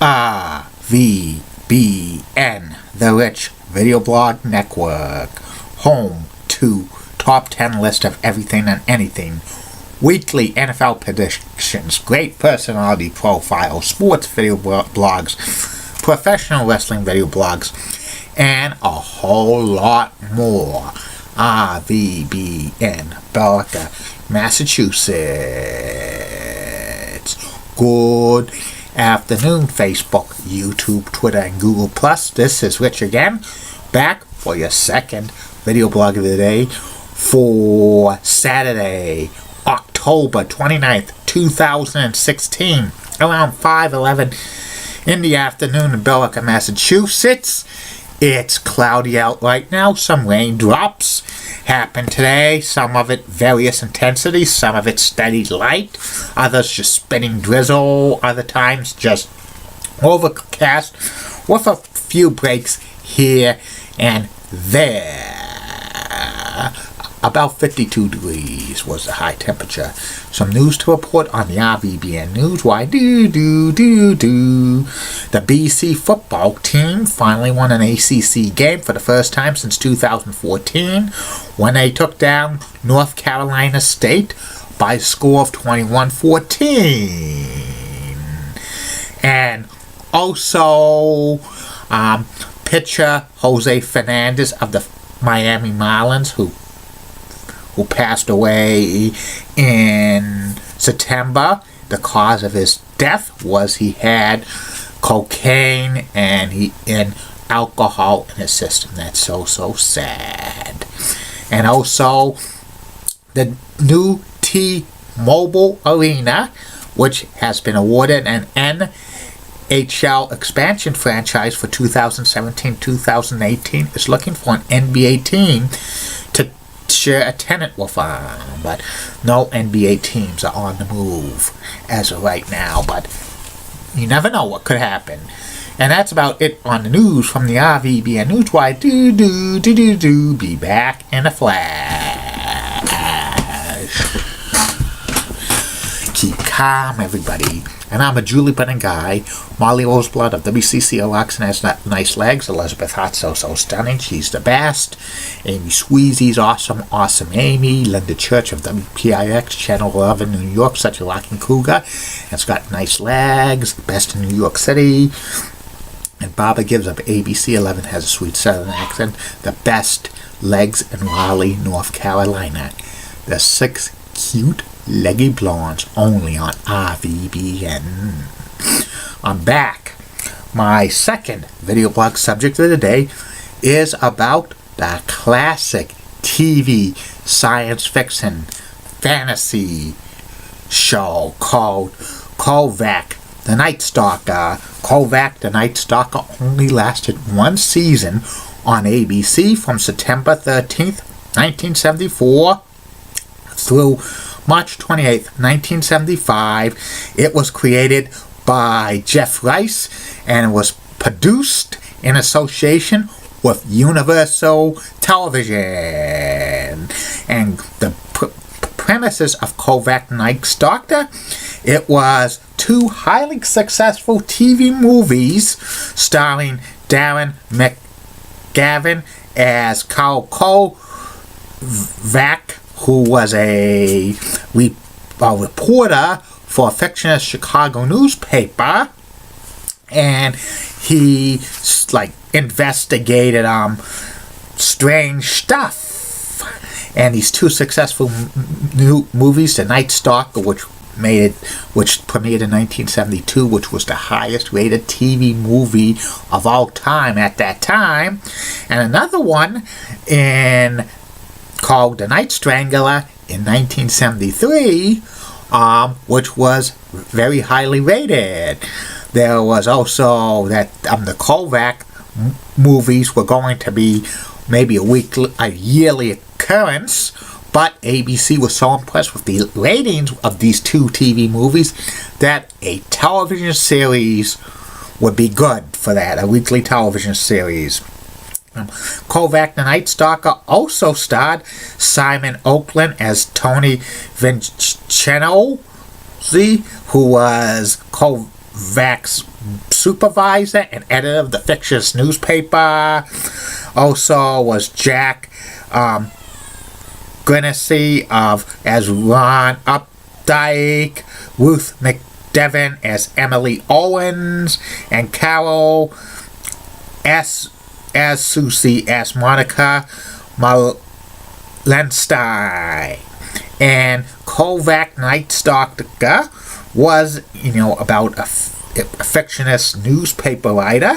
RVBN, the Rich Video Blog Network, home to top 10 list of everything and anything, weekly NFL predictions, great personality profiles, sports video blogs, professional wrestling video blogs, and a whole lot more. RVBN, Belleville, Massachusetts. Good afternoon, Facebook, YouTube, Twitter, and Google+. This is Rich again, back for your second video blog of the day for Saturday, October 29th, 2016, around 5:11 in the afternoon in Belleville, Massachusetts. It's cloudy out right now. Some raindrops happened today. Some of it various intensities. Some of it steady light. Others just spinning drizzle. Other times just overcast with a few breaks here and there. About 52 degrees was the high temperature. Some news to report on the RVBN News. Why The BC football team finally won an ACC game for the first time since 2014 when they took down North Carolina State by a score of 21-14. And also, pitcher Jose Fernandez of the Miami Marlins, who passed away in September. The cause of his death was he had cocaine and alcohol in his system. That's so sad. And also, the new T-Mobile Arena, which has been awarded an NHL expansion franchise for 2017-2018, is looking for an NBA team to share a tenant with them, but no NBA teams are on the move as of right now, but you never know what could happen. And that's about it on the news from the RVBN Newswire. Be back in a flash. Keep calm, everybody. And I'm a Julie Brennan guy. Molly Roseblood of WCCO Oxen has nice legs. Elizabeth Hart, so stunning. She's the best. Amy Sweezy's awesome Amy. Linda Church of WPIX, Channel 11, New York, such a rocking cougar. It's got nice legs. Best in New York City. And Barbara Gibbs of ABC 11 has a sweet southern accent. The best legs in Raleigh, North Carolina. The 6 cute leggy blondes only on RVBN. I'm back. My second video blog subject of the day is about the classic TV science fiction fantasy show called Kolchak, the Night Stalker. Kolchak, the Night Stalker only lasted one season on ABC from September 13th, 1974 through March 28th, 1975. It was created by Jeff Rice and was produced in association with Universal Television. And the premises of Kolchak Night Stalker, it was 2 highly successful TV movies starring Darren mcgavin as Carl Kolchak, who was a reporter for a fictional Chicago newspaper, and he investigated strange stuff. And these 2 successful new movies, The Night Stalker, which premiered in 1972, which was the highest rated TV movie of all time at that time, and another one called The Night Strangler in 1973, which was very highly rated. There was also that the Kolchak movies were going to be maybe a yearly occurrence, but ABC was so impressed with the ratings of these 2 TV movies that a television series would be good for that, a weekly television series. Kolchak the Night Stalker also starred Simon Oakland as Tony Vincenzo, who was Kovac's supervisor and editor of the fictitious newspaper. Also was Jack Grinnesy as Ron Updike, Ruth McGavin as Emily Owens, and Carol as Susie as Monica Malenstein. And Kolchak Night Stalker was, about a fictionist newspaper writer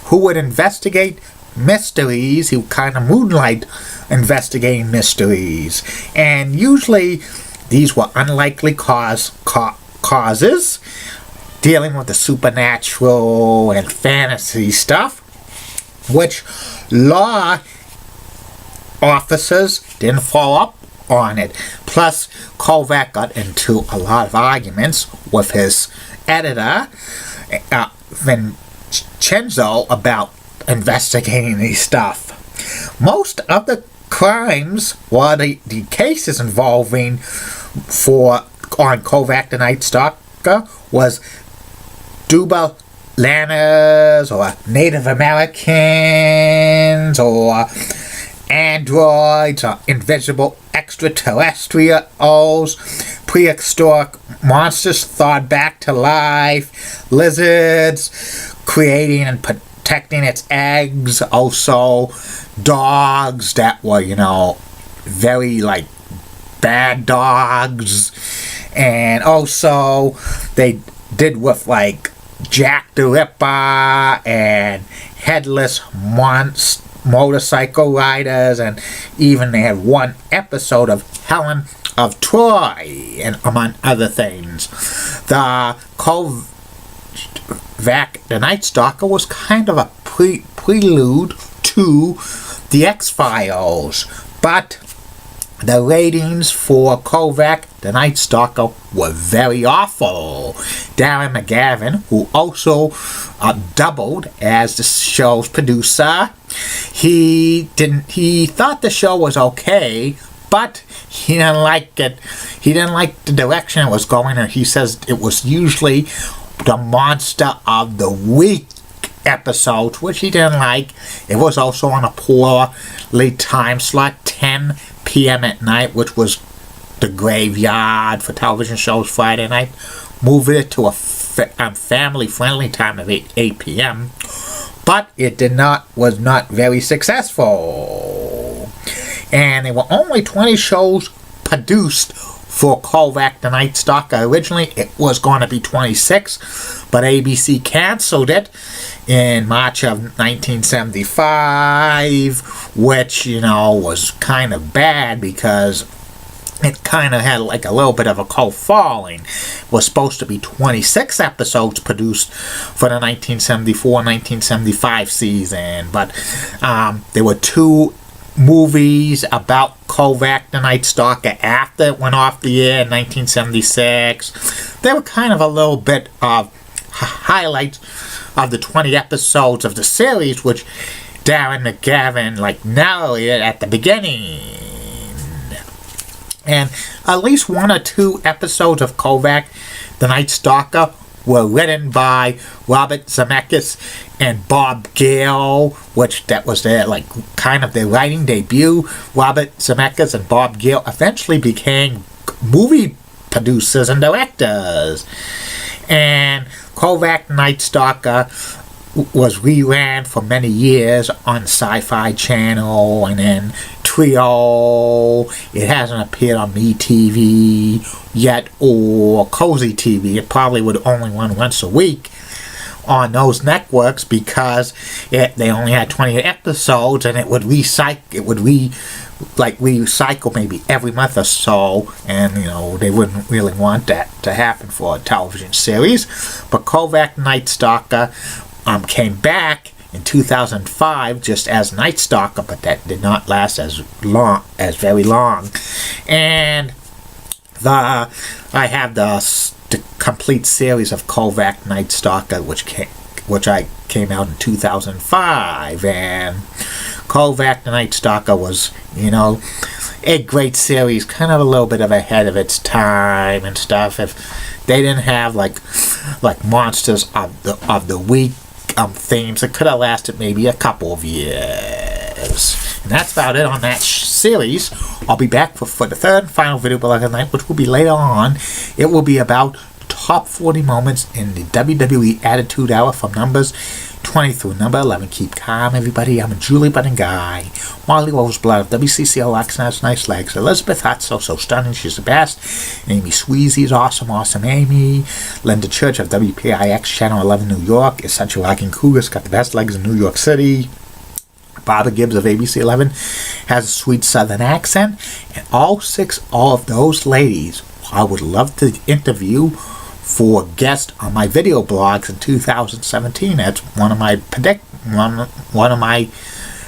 who would investigate mysteries. He would kind of moonlight investigating mysteries. And usually these were unlikely causes dealing with the supernatural and fantasy stuff, which law officers didn't follow up on it. Plus, Kolchak got into a lot of arguments with his editor, Vincenzo, about investigating these stuff. Most of the crimes, the cases involving on Kolchak the Night Stalker was Dubalanas or Native Americans or androids or invisible extraterrestrials, prehistoric monsters thawed back to life, lizards creating and protecting its eggs, also dogs that were, very bad dogs, and also they did with Jack the Ripper and headless motorcycle riders, and even they had one episode of Helen of Troy, and among other things. The Kolchak the Night Stalker was kind of a prelude to the X-Files, but the ratings for Kolchak the Night Stalker were very awful. Darren McGavin, who also doubled as the show's producer, he thought the show was okay, but he didn't like it. He didn't like the direction it was going, and he says it was usually the Monster of the Week episodes, which he didn't like. It was also on a poorly time slot, 10 p.m. at night, which was the graveyard for television shows Friday night. Moved it to a family-friendly time of 8 p.m., but it was not very successful. And there were only 20 shows produced for Kolchak the Night Stalker. Originally, it was going to be 26, but ABC canceled it in March of 1975, which, was kind of bad because it kind of had a little bit of a cold falling. It was supposed to be 26 episodes produced for the 1974-1975 season, but there were 2 movies about Kolchak the Night Stalker after it went off the air in 1976. They were kind of a little bit of highlights of the 20 episodes of the series, which Darren McGavin narrated at the beginning. And at least 1 or 2 episodes of Kolchak the Night Stalker were written by Robert Zemeckis and Bob Gale, which that was their kind of their writing debut. Robert Zemeckis and Bob Gale eventually became movie producers and directors. And Kolchak Night Stalker was reran for many years on Sci-Fi Channel and then Trio. It hasn't appeared on MeTV yet or Cozy TV. It probably would only run once a week on those networks because they only had 20 episodes, and it would recycle maybe every month or so, and they wouldn't really want that to happen for a television series. But Kolchak Night Stalker came back in 2005 just as Night Stalker, but that did not last as very long. And I have the complete series of Kolchak Night Stalker, which came out in 2005, and Kovac, the Night Stalker, was, a great series, kind of a little bit of ahead of its time and stuff. If they didn't have like Monsters of the Week themes, it could have lasted maybe a couple of years. And that's about it on that series. I'll be back for the third and final video blog of the night, which will be later on. It will be about top 40 moments in the WWE Attitude Hour from numbers 20 through number 11. Keep calm, everybody. I'm a Julie Button guy. Molly Roseblood of WCCO Oxen has nice legs. Elizabeth Hot, so stunning. She's the best. Amy Sweezy is awesome Amy. Linda Church of WPIX Channel 11 New York. Essential Rocking Cougar's got the best legs in New York City. Barbara Gibbs of ABC 11 has a sweet southern accent. And all of those ladies I would love to interview for guests on my video blogs in 2017. That's one of my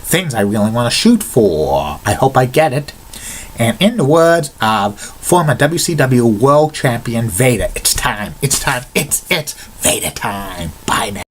things I really want to shoot for. I hope I get it. And in the words of former WCW World Champion Vader, it's time. It's Vader time. Bye now.